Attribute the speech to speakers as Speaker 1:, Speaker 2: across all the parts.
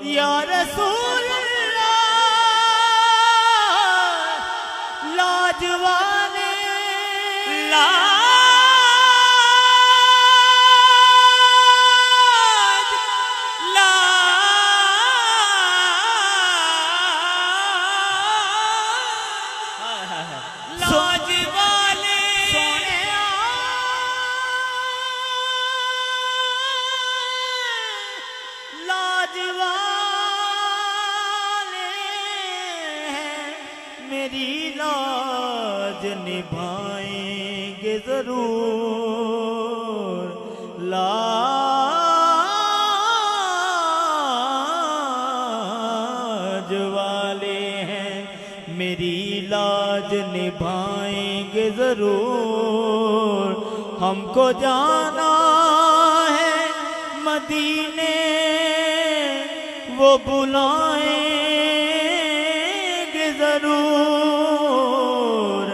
Speaker 1: या रसूल लाज वाले लाज वाले सोने लाज वाले मेरी लाज निभाएंगे जरूर। लाज वाले हैं मेरी लाज निभाएंगे जरूर। हमको जाना है मदीने वो बुलाएंगे जरूर।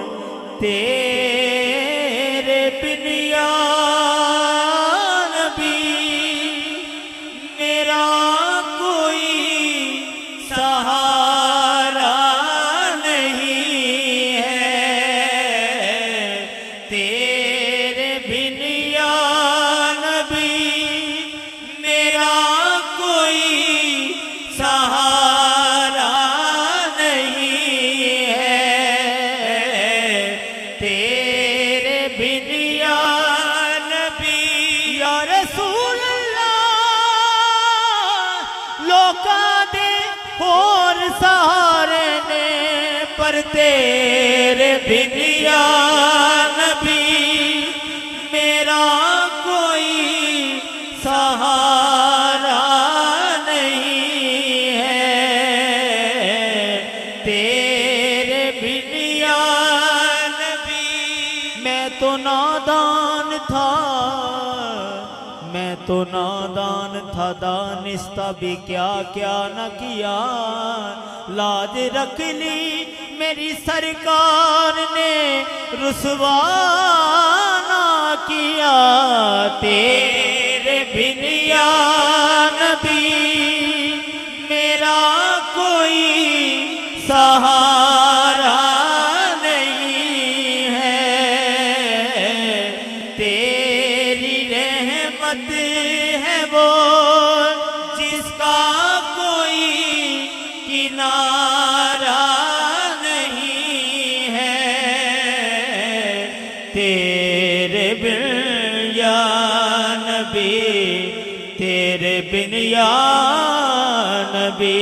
Speaker 1: तेरे बिन या नबी मेरा कोई सहारा नहीं है। तेरे बिन या नबी मेरा कोई सहारा नहीं है। तेरे बिन या नबी या रसूल अल्लाह लोका दे और सहारे ने पर तेरे बिन या नबी मेरा कोई सहारा नहीं है। तेरे बिन या नबी मैं तो नादान था, मैं तो नादान था, दानिस्ता भी क्या क्या न किया। लाज रख ली मेरी सरकार ने रुसवा ना किया। तेरे बिन या नबी मेरा कोई सहारा नहीं है। तेरी रहमत है वो जिसका कोई किनारा नहीं है। तेरे बिन या नबी तेरे बिन या नबी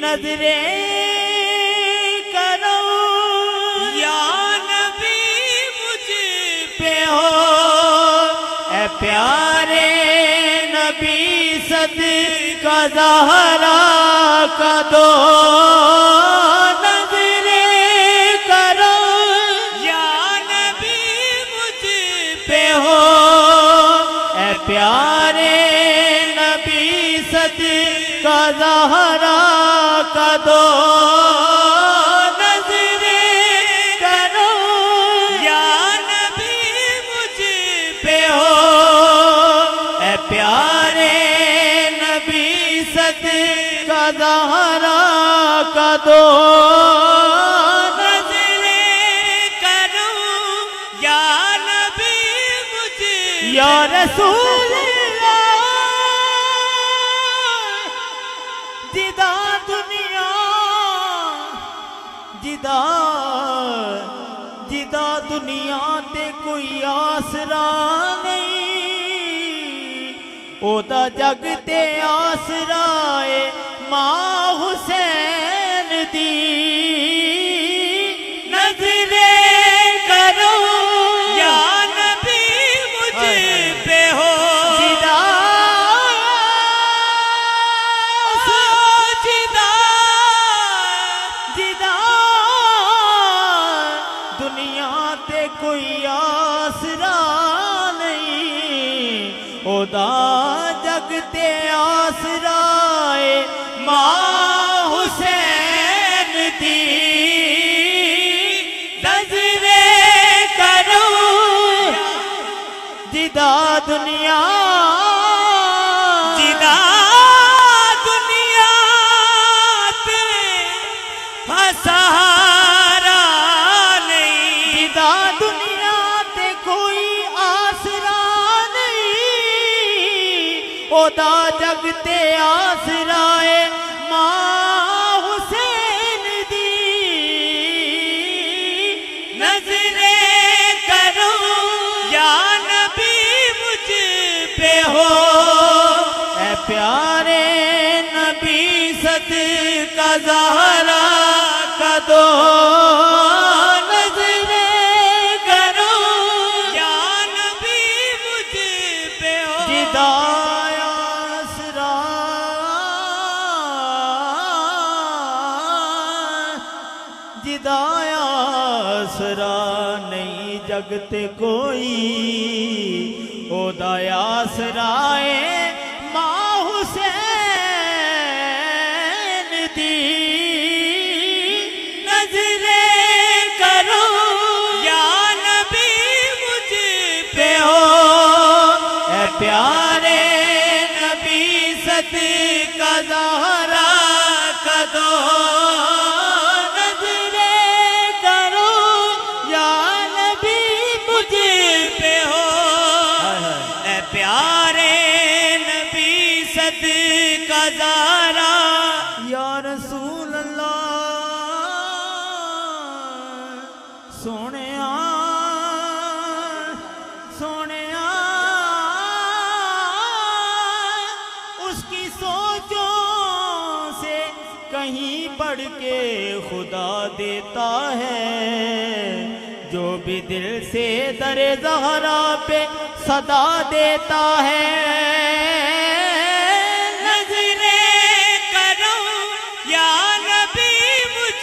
Speaker 1: नजरे करो या नबी मुझ पे हो। ऐ प्यारे नबी सदका ज़हरा का दो नजरे करो या नबी मुझ पे हो। ऐ प्यारे नबी सदका ज़हरा का दो नजरे करो या नबी मुझ पे हो। ऐ प्यारे नबी सदका ज़हरा का दो नजरे करो या नबी मुझ या रसूल जिदा दुनिया जिदा जिदा दुनिया ते कोई आसरा नहीं। ओदा जग ते आसरा है मां हुसैन दी नजरे करो या नबी मुझ पे हो। जिदा जिदा दुनिया ते कोई आसरा नहीं। ओदा जग ते आसरा है मां हुसैन दी नजरे करो जिदा दुनिया जिदा जगते आसराए मां हुसैन दी नजरे करो या नबी मुझ पे हो ऐ प्यारे नबी सदका ज़हरा का दो नजरे करो या नबी मुझ पे हो जिदाया आसरा जिदाया आसरा नहीं जगते कोई ओदा आसराए मां हुसैन दी नजरे करो या नबी मुझ पे हो ऐ प्यारे नबी सदका ज़हरा का दो नजरे करो या नबी मुझ पे हो ऐ प्यारे नबी सदका ज़हरा या रसूल अल्लाह सोनिया सोनिया उसकी सोचों से कहीं बढ़ के खुदा देता है जो भी दिल से दरे ज़हरा पे सदा देता है नजरे करो या नबी मुझ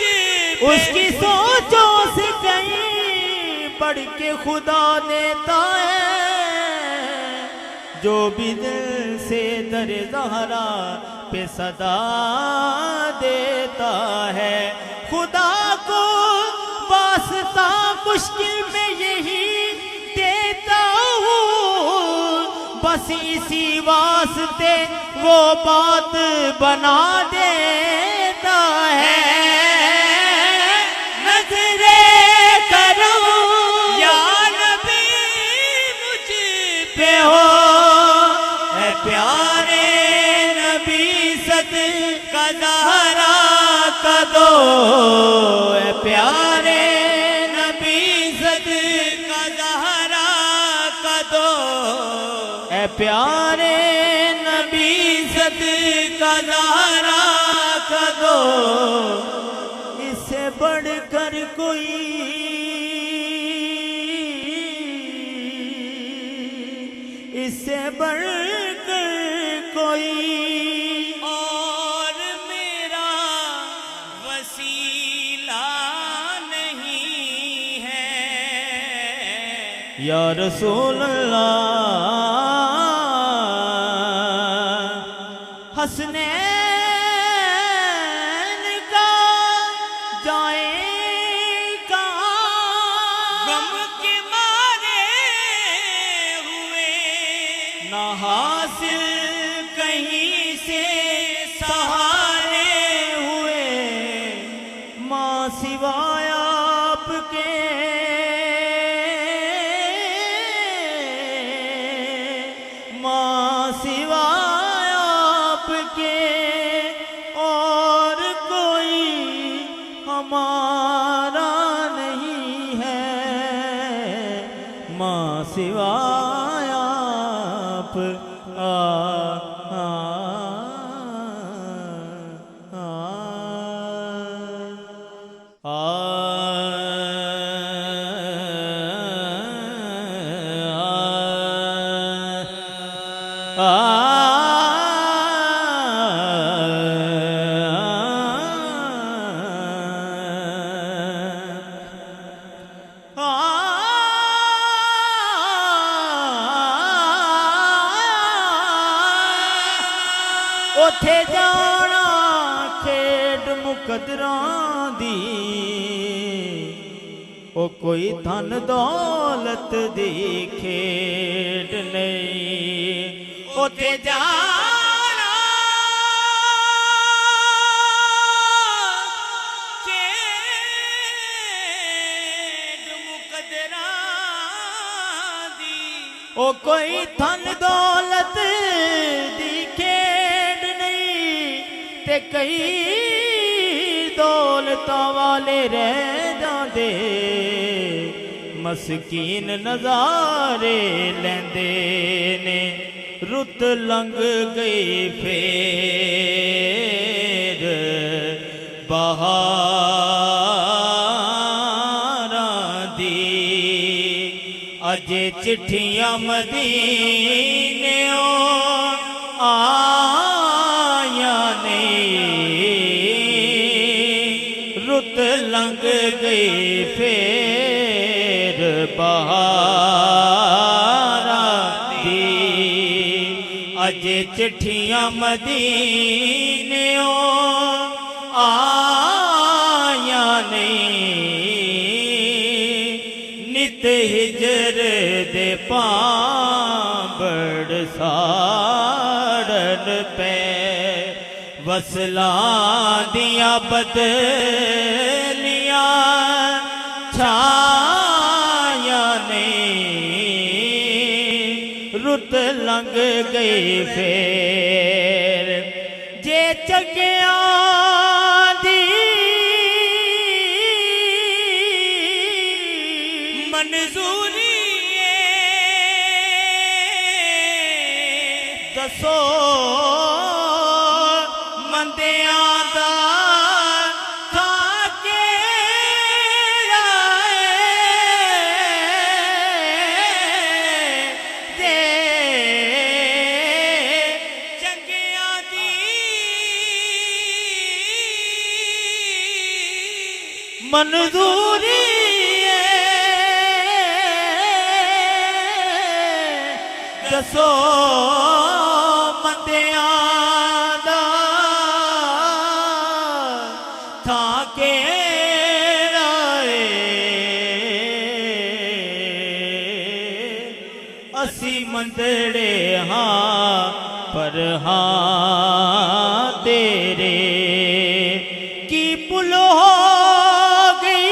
Speaker 1: उसकी सोचों से कहीं बढ़ के खुदा देता है जो भी दिल से दरे ज़हरा पे सदा देता है खुदा को वास्ता मुश्किल में यही देता हूँ बस इसी वास्ते वो बात बना देता है नजरे करो या नबी मुझ पे हो ऐ प्यारे नबी सदका ज़हरा का दो ऐ प्यारे नबी सदका ज़हरा का दो ऐ प्यारे नबी सदका ज़हरा का दो इससे बढ़कर कोई इससे बढ़कर कोई और मेरा वसीला नहीं है या रसूल अल्लाह हसनैन का जाए कहाँ गम के मारे हुए ना हासिल कहीं से सहारे हुए माँ सिवाय आपके माँ सिवाय आपके और कोई हमारा नहीं है माँ सिवाय आप उथे जाना खेड मुकदरां दी ओ कोई धन दौलत दी खेड नहीं उथे जाना खेड मुकदरां दी ओ कोई धन दौलत दी खेड ते कई दौलतां वाले रह जांदे मस्कीन नज़ारे लेंदे ने रुत लंघ गई फेर बहारां दी अजे चिट्ठियां मदीनेओ आया नहीं रुत लंघ गई फेर बहारां दी अजे चिट्ठियां मदीनेओ आया नहीं नित हिजर दे पांबड़ साड़न पे वसलां दियां बदलियां छाया नहीं रुत लंघ गई फेर जे चगिया मंजूरी दसो मंदियां दा था केड़ा दे चंगियां दी मंजूरी दसो मंदियां दा था केड़ा असी मंदड़े हाँ पर हाँ तेरे की पुल हो गई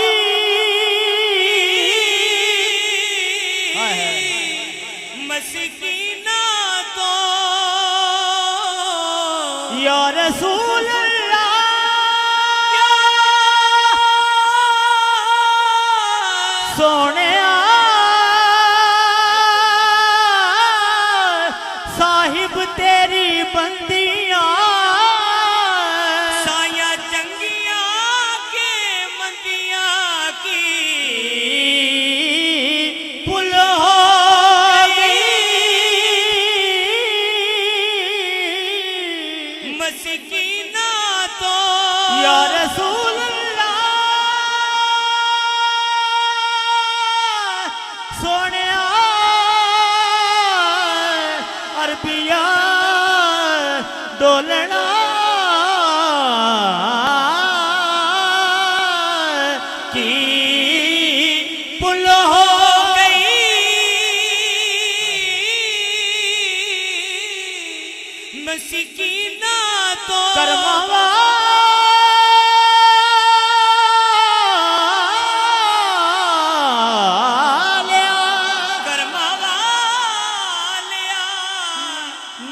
Speaker 1: मस्कीना तो या रसूल अल्लाह सोने साहिब तेरी बंदियां साया चंगियां के मंदियां की पुल हो मस्कीना तो या रसूल अल्लाह सोनिया अरबिया डोलना की पुल हो गई मस्कीना तो करमावा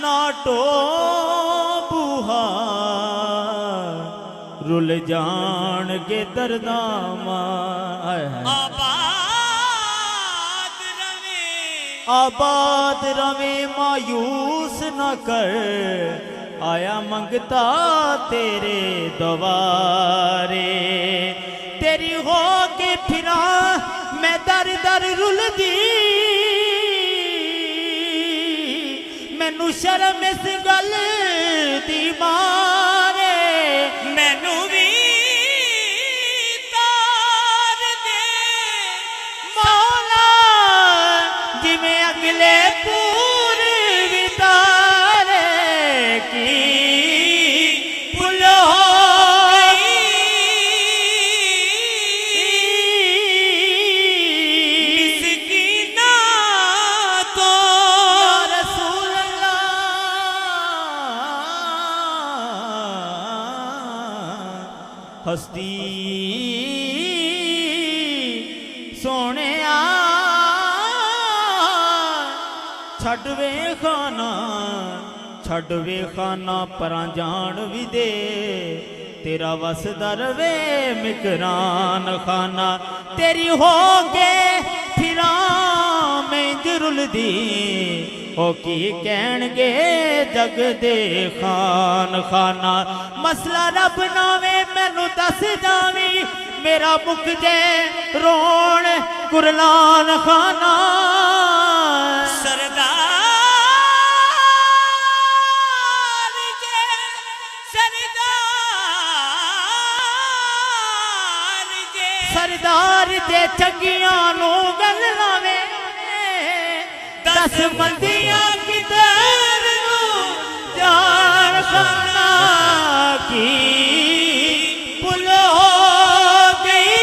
Speaker 1: नाटो बुहा रुल जान के दरदामा आबाद रवे मायूस न कर आया मंगता तेरे दवारे तेरी हो के फिरा मैं दर दर रुल दी मैनू शर्म इस गल दी मारे मैनू भी तार दे मौला जिवें अगले पूर्वी तारे की पुल हो मिस्कीना तो रसूल हस्ती सोने छड़ वे खाना छड़ वे खाना परां जान भी दे तेरा वस दरवे मिकरान खाना तेरी हो के फिरा मैं जरुल दी ओ की कहणगे जग दे खान खाना मसला रब नावे मैनू दस जावी मेरा मुख जे रोण कुरलान खाना सरदार जे सरदार जे चंगियां नू गल लावे दस मंदियां किधर नू जान खाना की पुल हो गई।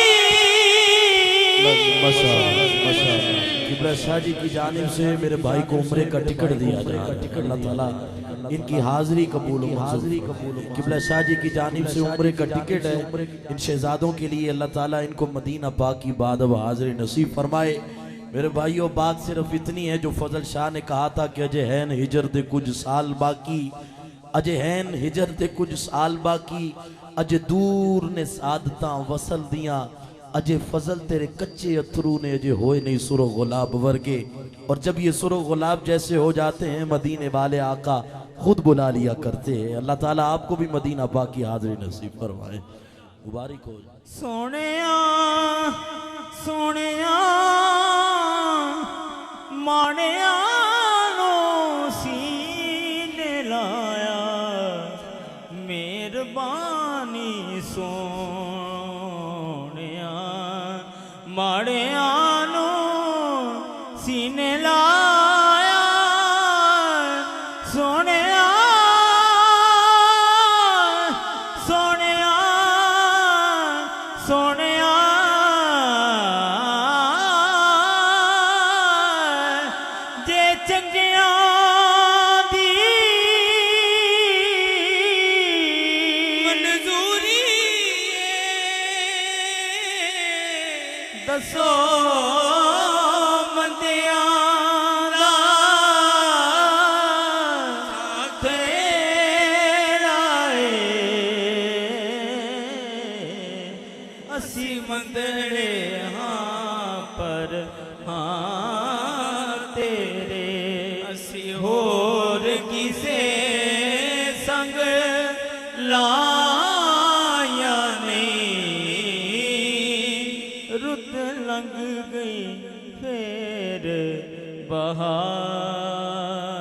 Speaker 2: किबला शाह जी की जानिब से मेरे भाई को उम्रे का टिकट दिया जाए अल्लाह ताला इनकी हाजिरी कबूल किबला शाह जी की जानिब से उम्रे का टिकट है इन शहजादों के लिए अल्लाह ताला इनको मदीना पाक की बाद अब हाजिरी नसीब फरमाए। मेरे भाइयों बात सिर्फ इतनी है जो फजल शाह ने कहा था कि अजय हैन हिजर दे कुछ साल बाकी अजय हैन हिजर दे कुछ साल बाकी अजय दूर ने सादता वसल दिया अजय फजल तेरे कच्चे अथरू ने अजय होए नहीं सुरो गुलाब वर्गे। और जब ये सुरो गुलाब जैसे हो जाते हैं मदीने वाले आका खुद बुला लिया करते हैं। अल्लाह ताला आपको भी मदीना पाक की हाजिरी नसीब फरमाए मुबारक हो।
Speaker 1: सोनिया सोनिया मानिया नो सीने लाया मेहरबानी सोनिया मानिया नो सीने लाया सोनिया सोनिया सोनिया जे चंगियां दी मंजूरी दसो मंदियां दा तेरा असी मंदड़े हाँ पर हाँ तेरे असी होर किसे संग लाया नहीं रुत लंघ गई फिर बहार